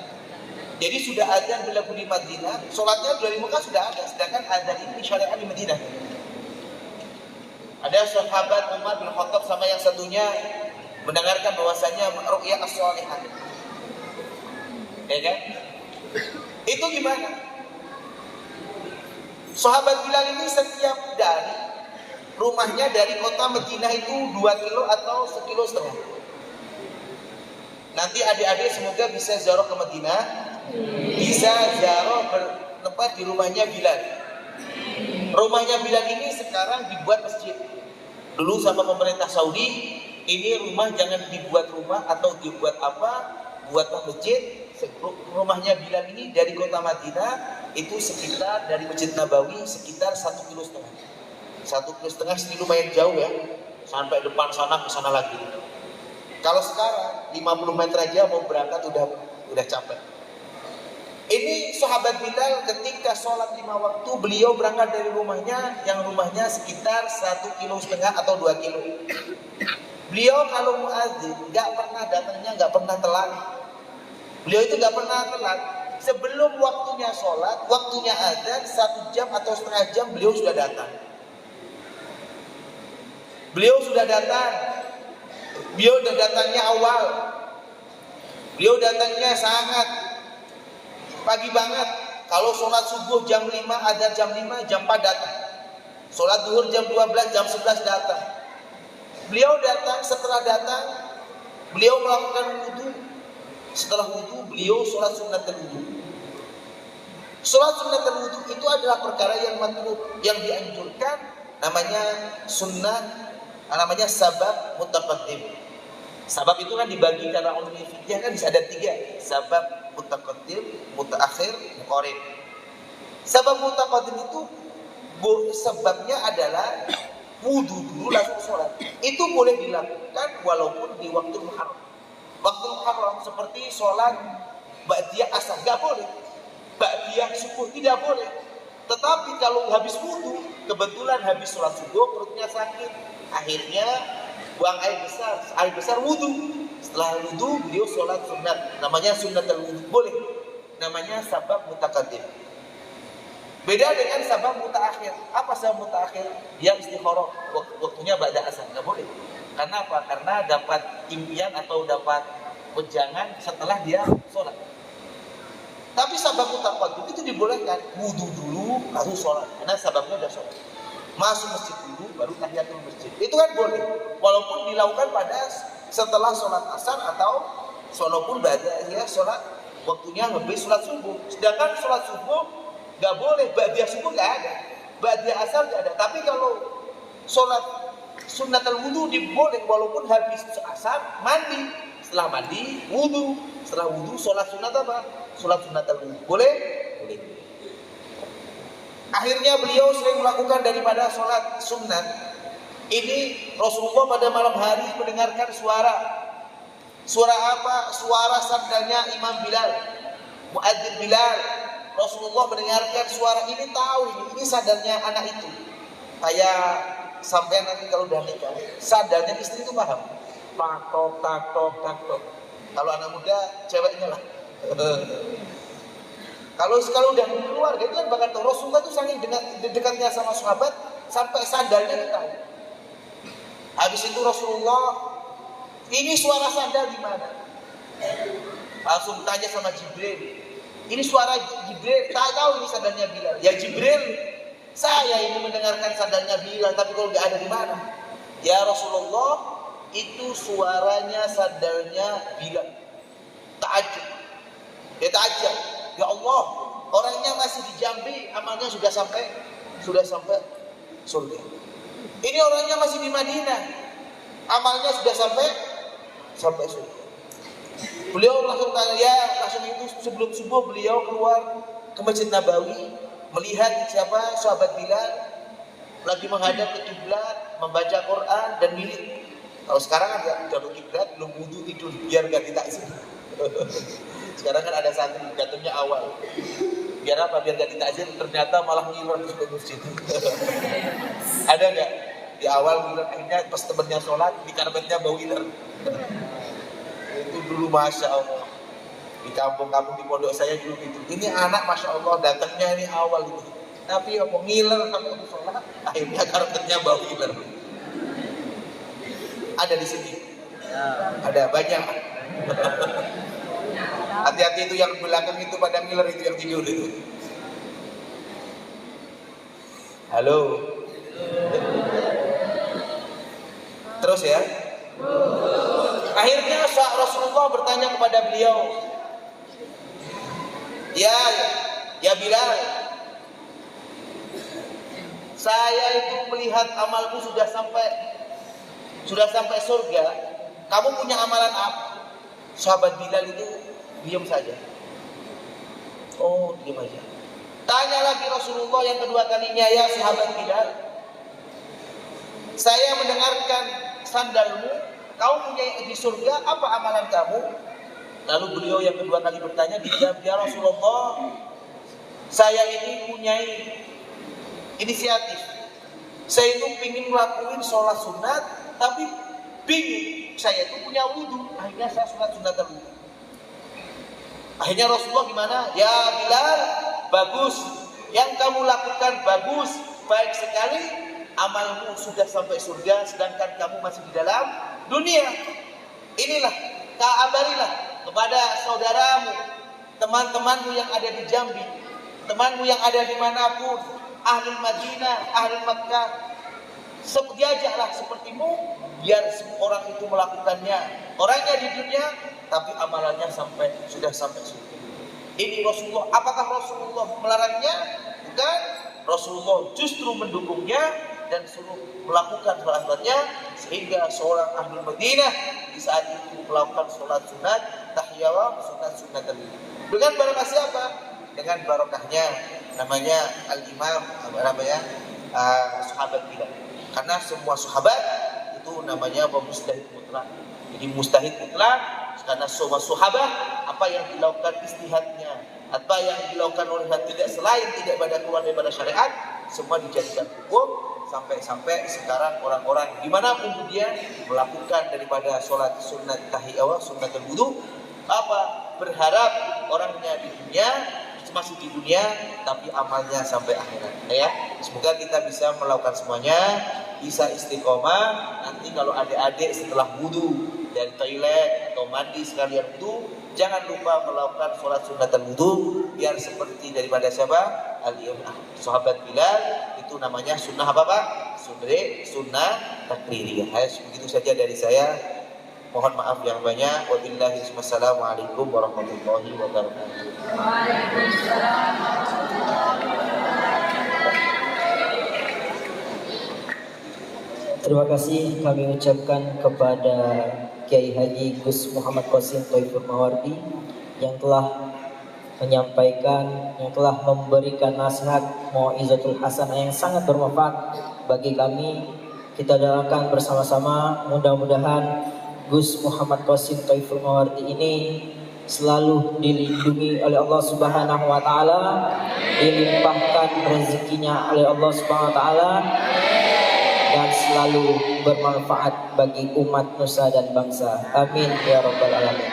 Jadi sudah azan berlaku di Madinah, sholatnya dari Mekah sudah ada, sedangkan azan ini disyariatkan di Madinah. Ada sahabat Umar bin Khattab sama yang satunya mendengarkan bahwasanya ru'ya as-shalihah. Ya kan? Itu gimana? Sahabat Bilal ini setiap dari rumahnya dari kota Madinah itu 2 kilo atau 1,5 kilo. Nanti adik-adik semoga bisa ziarah ke Madinah, bisa ziarah bertempat di rumahnya Bilal. Rumahnya Bilal ini sekarang dibuat masjid. Dulu sama pemerintah Saudi, ini rumah jangan dibuat rumah atau dibuat apa, buatlah masjid. Rumahnya Bilal ini dari kota Madinah itu sekitar dari Masjid Nabawi sekitar 1,5 kilo. 1,5 kilo ini lumayan jauh ya, sampai depan sana ke sana lagi. Kalau sekarang 50 meter aja mau berangkat udah capek. Ini sahabat Bilal ketika sholat 5 waktu beliau berangkat dari rumahnya yang rumahnya sekitar 1,5 kilo atau 2 kilo. Beliau kalau muadzin nggak pernah telat. Beliau itu nggak pernah telat. Sebelum waktunya sholat, waktunya azan 1 jam atau setengah jam beliau sudah datang. Beliau datangnya awal. Beliau datangnya sangat pagi banget. Kalau sholat subuh jam 5, ada jam 5, jam 4 datang. Sholat duhur jam 12, jam 11 datang. Beliau datang, setelah datang, beliau melakukan wudu. Setelah wudu, beliau sholat sunnatul wudu. Sholat sunnatul wudu itu adalah perkara yang makruh, yang dianjurkan, namanya sunnah, namanya sabab mutaqaddim. Sabab itu kan dibagi karena ulama fikih kan bisa ada 3, sabab mutaqaddim, mutaakhir, muqarib. Sabab mutaqaddim itu sebabnya adalah wudu dulu langsung sholat. Itu boleh dilakukan walaupun di waktu Muharram. Waktu Muharram seperti sholat ba'diyah asar nggak boleh, ba'diyah subuh tidak boleh. Tetapi kalau habis wudu, kebetulan habis sholat subuh perutnya sakit, akhirnya buang air besar wudu. Setelah wudu beliau sholat sunat, namanya sunnatul wudu, boleh. Namanya sabab mutaqaddim. Beda dengan sabab mutaakhir. Apa sabab mutaakhir? Dia istikharah, waktunya ba'da asar, nggak boleh. Karena apa? Karena dapat impian atau dapat wejangan setelah dia sholat. Tapi sabab mutaqaddim itu dibolehkan, wudu dulu lalu sholat, karena sababnya udah sholat. Masuk masjid dulu baru tahiyatul masjid. Itu kan boleh, walaupun dilakukan pada setelah sholat asar atau walaupun ba'da ya sholat waktunya habis sholat subuh. Sedangkan sholat subuh nggak boleh, ba'diyah subuh nggak ada, ba'diyah asar nggak ada. Tapi kalau sholat sunnatul wudu diboleh walaupun habis asar mandi, setelah mandi wudu, setelah wudu sholat sunat apa? sholat sunnatul wudu. Boleh? Boleh. Akhirnya beliau sering melakukan daripada sholat sunat. Ini Rasulullah pada malam hari mendengarkan suara. Suara apa? Suara sandalnya Imam Bilal, Muadzin Bilal. Rasulullah mendengarkan suara ini, tahu ini sandalnya anak itu. Kayak sampai nanti kalau udah nikah, sandalnya istri itu paham. Taktok, taktok, taktok. Kalau anak muda, ceweknya lah. Kalau udah keluar, itu kan bahkan Rasulullah itu saking dekatnya sama sahabat sampai sandalnya kita tahu. Habis itu Rasulullah, ini suara sandal di mana? Langsung tanya sama Jibril. Ini suara Jibril, tak tahu ini sandalnya Bilal. Ya Jibril, saya ini mendengarkan sandalnya Bilal, tapi kalau nggak ada di mana? Ya Rasulullah, itu suaranya sandalnya Bilal. Ta'ajub. Ya ta'ajub. Ya Allah, orangnya masih di Jambi, amalnya sudah sampai surga. Ini orangnya masih di Madinah, amalnya sudah sampai surga. Beliau langsung tanya, ya langsung itu sebelum subuh beliau keluar ke Masjid Nabawi, melihat siapa sahabat Bilal lagi menghadap ke kiblat, membaca Quran dan milik. Kalau sekarang kan udah kiblat belum wudu tidur biar gak ditakzir. Sekarang kan ada santri datangnya awal. Biar apa? Biar gak ditakzir, ternyata malah ngiler di masjid. Ada nggak? Di awal ngiler, akhirnya pas temennya sholat di karpetnya bau ngiler. Itu dulu Masya Allah. Di kampung-kampung di pondok saya dulu gitu. Ini anak Masya Allah datangnya ini awal gitu. Tapi apa ngiler sampai aku sholat, akhirnya karpetnya bau ngiler. Ada di sini. Ada banyak. Hati-hati itu yang belakang itu pada ngiler, itu yang tidur itu. Halo. Terus ya. Akhirnya Rasulullah bertanya kepada beliau, Ya Bilal, saya itu melihat amalku sudah sampai surga. Kamu punya amalan apa? Sahabat Bilal itu diam saja. Oh, diam aja. Tanya lagi Rasulullah yang kedua kalinya, ya sahabat Bilal, saya mendengarkan sandalmu, kau punya di surga, apa amalan kamu? Lalu beliau yang kedua kali bertanya, dijawab, ya Rasulullah, saya ini punya inisiatif. Saya itu ingin melakukan sholat sunat, tapi bingung, saya itu punya wudhu. Akhirnya saya sholat sunat dulu. Akhirnya Rasulullah gimana? Ya Bilal, bagus. Yang kamu lakukan bagus, baik sekali. Amalmu sudah sampai surga, sedangkan kamu masih di dalam dunia. Inilah, kabarilah kepada saudaramu, teman-temanmu yang ada di Jambi, temanmu yang ada dimanapun, ahli Madinah, ahli Makkah. Diajaklah sepertimu, biar orang itu melakukannya. Orangnya di dunia, tapi amalannya sudah sampai surga. Ini Rasulullah. Apakah Rasulullah melarangnya? Bukan. Rasulullah justru mendukungnya dan suruh melakukan sholat-sholatnya, sehingga seorang ahli Madinah di saat itu melakukan sholat sunat tahiyyah, sunat tadi. Dengan barokah siapa? Dengan barokahnya namanya al-imam, sahabat Bilal. Karena semua sahabat itu namanya mustahid mutlak. Jadi mustahid mutlak karena semua sahabat apa yang dilakukan istihadnya, apa yang dilakukan oleh tidak pada keluar daripada syariat, semua dijadikan hukum. Sampai sekarang orang-orang dimanapun dia melakukan daripada sholat sunat tahiyyah, sunnatul wudu, berharap orangnya di dunia masih di dunia tapi amalnya sampai akhirat. Ya, semoga kita bisa melakukan semuanya, bisa istiqomah. Nanti kalau adik-adik setelah wudu dari toilet atau mandi sekalian wudu, jangan lupa melakukan sholat sunnatul wudu biar seperti daripada siapa? Sahabat Bilal. Itu namanya sunnah apa Pak? Sunnah takririyah. Begitu saja dari saya. Mohon maaf yang banyak. Wabillahi wassalamualaikum warahmatullahi wabarakatuh. Terima kasih kami ucapkan kepada Kiai Haji Gus Muhammad Qasim Thaifur Mawardi yang telah menyampaikan, yang telah memberikan nasihat mau'izatul hasanah yang sangat bermanfaat bagi kami. Kita doakan bersama-sama mudah-mudahan Gus Muhammad Qasim Taiful Mawardi ini selalu dilindungi oleh Allah Subhanahu wa taala, dilimpahkan rezekinya oleh Allah Subhanahu wa taala, dan selalu bermanfaat bagi umat nusa dan bangsa. Amin ya rabbal alamin.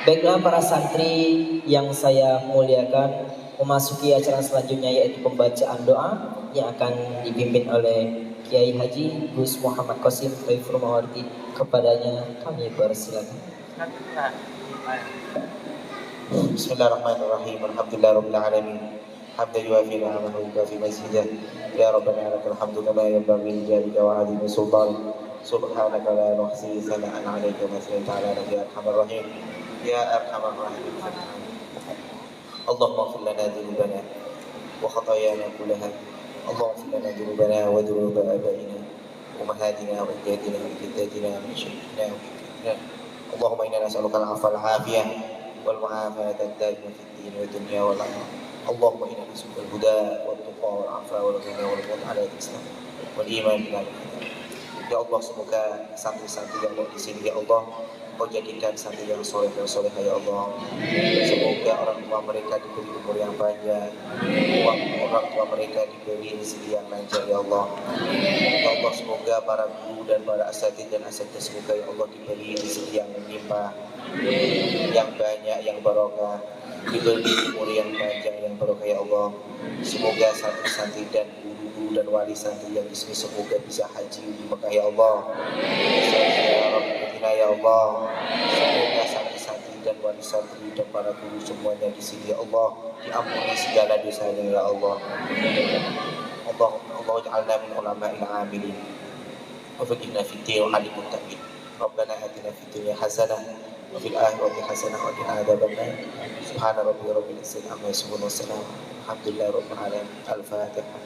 Baiklah para santri yang saya muliakan, memasuki acara selanjutnya yaitu pembacaan doa yang akan dipimpin oleh Kiai Haji Gus Muhammad Qasim Taiful Mawardi. Kepadanya kami persilakan. Bismillahirrahmanirrahim. Alhamdulillahirabbil alamin. Hamdan yuwafi ni'amahu wa yukafi mazidah. Ya Rabbana lakal hamdu kama yanbaghi li jalika wa 'azimi sultanik. Subhanaka la nuhsi thana'an 'alaika kama athnaita 'ala nabiyyika ya arhamar rahim. Ya arhamar rahimin. Allahumma ighfir lana dhunubana wa khatayana kullaha. Allahumma ighfir lana dhunubana wa dhunuba abaina wa ummahatina wa ajdadina wa jaddatina min syirkina wa syirkina. Allahumma inna nas'aluka al-'afwa wal 'afiyah wal mu'afata ad-daimah fid din wa dunya wal akhirah. Allahumma inna nas'aluka al-huda wat tuqa wal 'afwa wal ghina wal fadl 'ala al-islam wal iman bil akhirah. Ya Allah, semoga santri-santri yang ada di sini, ya Allah, Kau jadikan santri yang soleh dan soleha, ya Allah. Semoga orang tua mereka diberi umur yang panjang, orang tua mereka diberi rezeki yang lancar, ya Allah. Ya Allah, semoga para guru dan para asatidz dan asatidz semoga, ya Allah, diberi rezeki yang melimpah, yang banyak, yang barokah, diberi umur yang panjang, yang barokah, ya Allah. Semoga santri-santri dan guru dan wali santri yang di sini semoga bisa haji di Mekah, ya Allah. Ya Allah, semoga santri-santri dan wali santri dan para guru semuanya di sini, ya Allah, diampuni segala dosanya, ya Allah. Allah ja'alna min ulama'il 'amilin wa faqihna fid din wa 'alimut ta'wil. Rabbana atina fid dunya hasanah wa fil akhirati hasanah wa qina adzabannar. Subhana rabbika rabbil izzati amma yasifun wa salamun alhamdulillahi rabbil alamin. Al-Fatihah.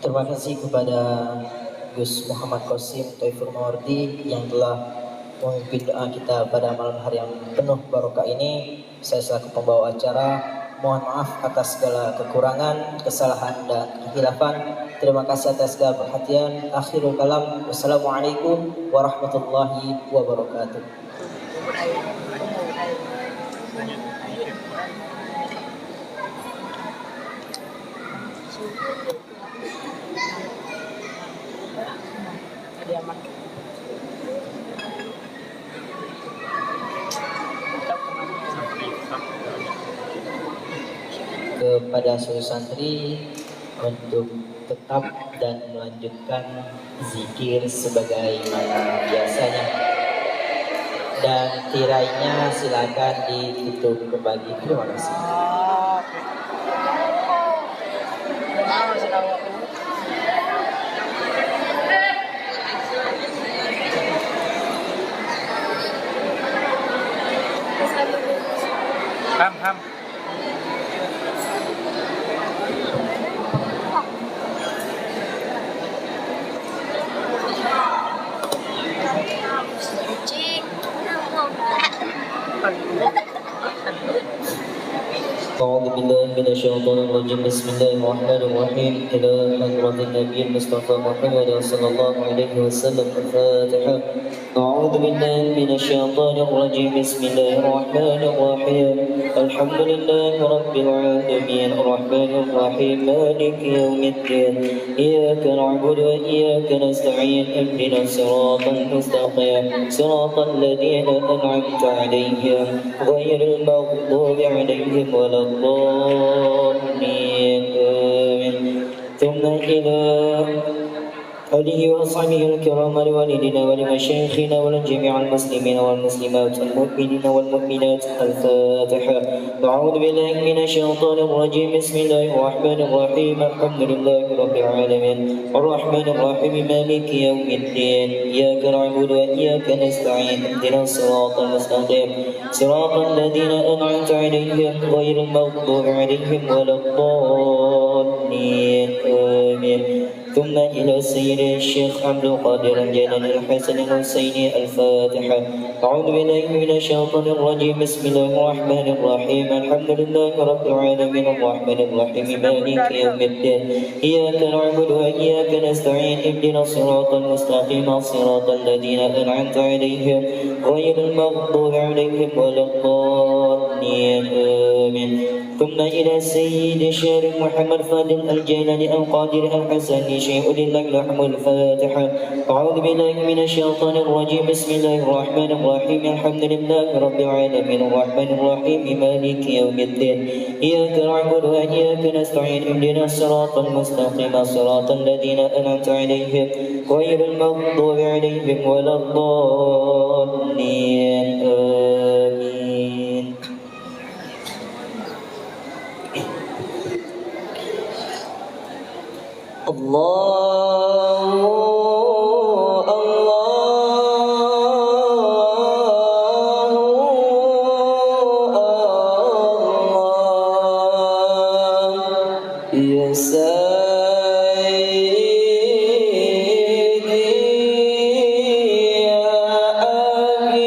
Terima kasih kepada Gus Muhammad Qasim Taiful Mawardi yang telah memimpin doa kita pada malam hari yang penuh barokah ini. Saya selaku pembawa acara mohon maaf atas segala kekurangan, kesalahan dan kehilafan. Terima kasih atas segala perhatian. Akhirul kalam. Wassalamualaikum warahmatullahi wabarakatuh. Kepada seluruh santri untuk tetap dan melanjutkan zikir sebagaimana biasanya, dan tirainya silakan ditutup kembali. Terima kasih. Ham. أعوذ بالله من الشيطان الرجيم بسم الله الرحمن الرحيم إلى حضرة النبي المصطفى محمد صلى الله عليه وسلم الفاتحة. أعوذ بالله من الشيطان الرجيم بسم الله الرحمن الرحيم الحمد لله رب العالمين الرحمن الرحيم مالك يوم الدين إياك نعبد وإياك نستعين اهدنا الصراط المستقيم صراط الذين أنعمت عليهم غير المغضوب عليهم ولا الضالين آمين. ثم إلى آله وأصحابه الكرام ولوالدنا ولمشايخنا ولجميع المسلمين والمسلمات والمؤمنين والمؤمنات الفاتحة. أعوذ بالله من الشيطان الرجيم بسم الله الرحمن الرحيم الحمد لله رب العالمين الرحمن الرحيم مالك يوم الدين إياك نعبد وإياك نستعين اهدنا الصراط المستقيم صراط الذين أنعمت عليهم غير المغضوب عليهم ولا الضالين آمين. ثم إلى سيد الشيخ عبد القادر الجيلاني الحسن الحسيني الفاتحة. أعوذ بالله من الشيطان الرجيم. بسم الله الرحمن الرحيم. الحمد لله رب العالمين الرحمن الرحيم مالك يوم الدين. إياك نعبد وإياك نستعين. اهدنا الصراط المستقيم صراط الذين أنعمت عليهم غير المغضوب عليهم ولا الضالين آمين. ثم إلى سيد الشيخ محمد فاضل الجيلاني القادر الحسني شيء لله لحم الفاتحة. أعوذ بالله من الشيطان الرجيم. بسم الله الرحمن الرحيم. الحمد لله رب العالمين الرحمن الرحيم مالك يوم الدين. إياك نعبد وإياك نستعين. اهدنا الصراط المستقيم صراط الذين أنعمت عليهم غير المغضوب عليهم ولا الضالين آمين. الله الله يا سيدي يا حبيب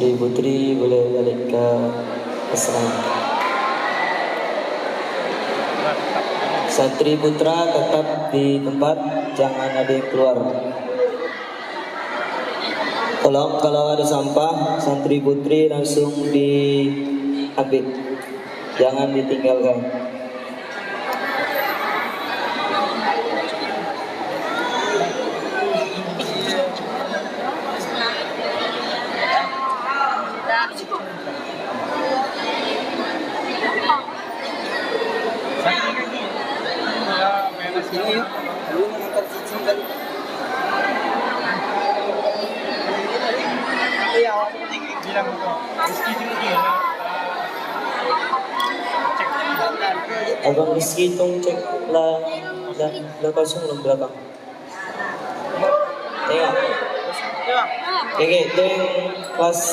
Santri putri boleh balik ke asrama. Santri putra tetap di tempat, jangan ada yang keluar. Tolong kalau ada sampah, santri putri langsung diambil, jangan ditinggalkan. Abang Rizky tolong cek lah kosong belum belakang. Tengok. Oke, itu yang kelas